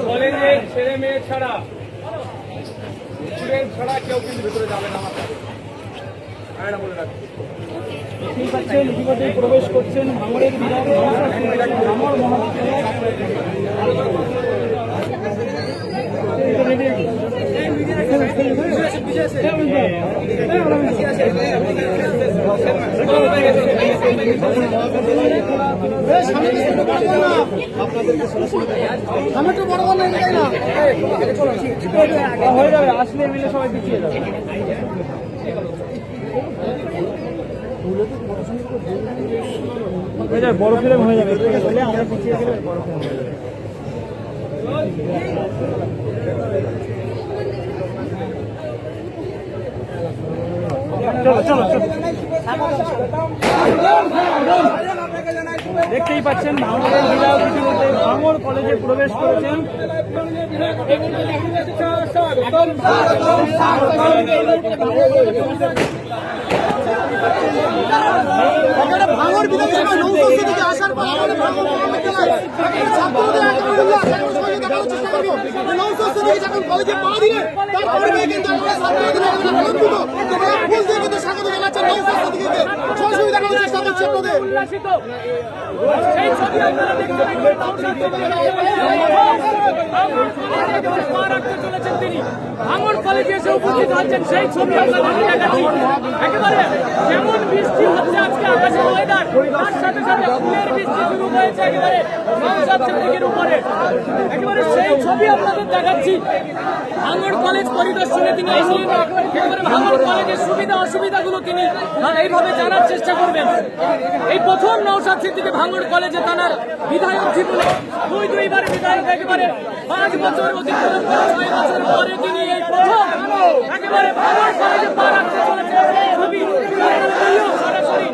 কলেজে ছেলে মেয়ে ছাড়া স্টুডেন্ট ছাড়া কেউ কিন্তু ভিতরে যাবে না। বলে রাখছি দেখতেই পাচ্ছেন ইতিমধ্যে প্রবেশ করছেন ভাঙড়ের বিধায়ক ভাঙড় হয়ে যাবে, আসলে মিলে সবাই পিছিয়ে যাবে। বড় ফিল্ম হয়ে যাবে, আমরা পিছিয়ে গেলে বড় ফিল্ম হয়ে যাবে। চলো চলো দেখতেই পাচ্ছেন ভাঙড়ের বিধায়ক ইতিমধ্যে ভাঙড় কলেজে প্রবেশ করেছেন। ভাঙড় বিধানসভা নৌশক্তি থেকে আসার পর নৌশক্তি থেকে যখন কলেজে পা দিলেন তারপরে কিন্তু কিন্তু স্বাগত জানাচ্ছেন নৌশক্তি থেকে সরাসরি দেখানোর চেষ্টা করছি আপনাদের। তিনি ভাঙড় কলেজে এসে উপস্থিত হচ্ছেন, সেই ছবি আপনাদের দেখাচ্ছি। একেবারে যেমন বৃষ্টি হচ্ছে আজকে আকাশের ওয়েদার, তার সাথে সাথে ফুলের বৃষ্টি শুরু হয়েছে একেবারে নওশাদ সিদ্দিকীর উপরে। একেবারে সেই ছবি আপনাদের দেখাচ্ছি। ভাঙড় কলেজ পরিদর্শনে তিনি আসলেন, একেবারে ভাঙড় কলেজের সুবিধা অসুবিধাগুলো তিনি এইভাবে জানার চেষ্টা করবেন। এই প্রথম নওশাদ সিদ্দিকী ভাঙড় কলেজে তার বিধায়ক জীবনে দুইবার বিধায়ক, একেবারে 5 বছর অতিক্রম করে 6 বছর পরে তিনি এই প্রথম একেবারে ভাঙড় কলেজে পা রাখতে চলেছেন। ছবি সরাসরি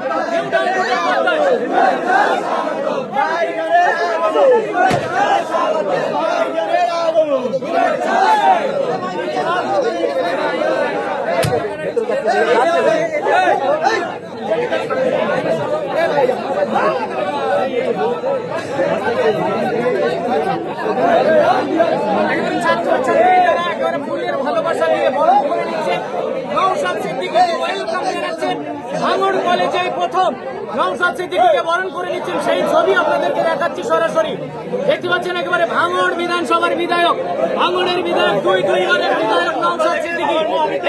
ভালোবাসা দিয়ে বরণ করে নিচ্ছেন নওশাদ সিদ্দিকীকে ওয়েলকাম জানাচ্ছেন। ভাঙড় কলেজে প্রথম নওশাদ সিদ্দিকীকে বরণ করে নিচ্ছেন, সেই ছবি আপনাদেরকে দেখাচ্ছি সরাসরি। দেখতে পাচ্ছেন একেবারে ভাঙড় বিধানসভার বিধায়ক, ভাঙড়ের বিধায়ক দুইবারের বিধায়ক নওশাদ সিদ্দিকী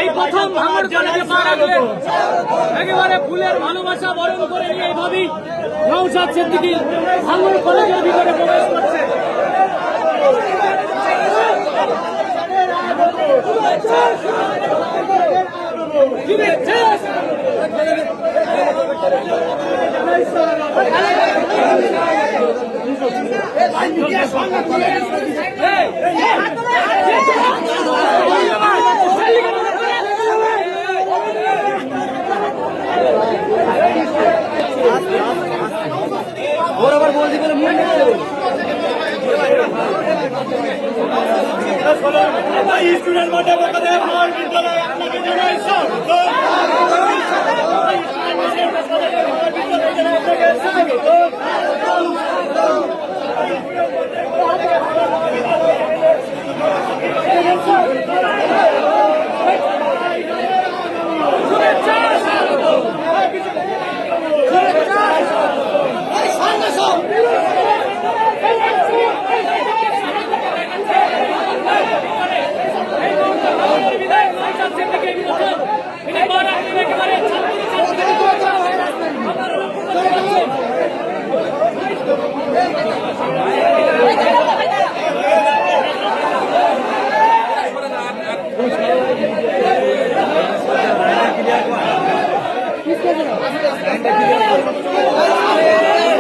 এই প্রথম ভাঙড় কলেজে পা রাখলেন। একেবারে ফুলের ভালোবাসা বরণ করে নিয়ে এইভাবেই নওশাদ সিদ্দিকী ভাঙড় কলেজের ভিতরে প্রবেশ করছে। ওর আবার বলছি বলে মনে স্টুডেন্ট বটে বিদ্যালয় আপনাকে জানাই স্বাগত। Let's go.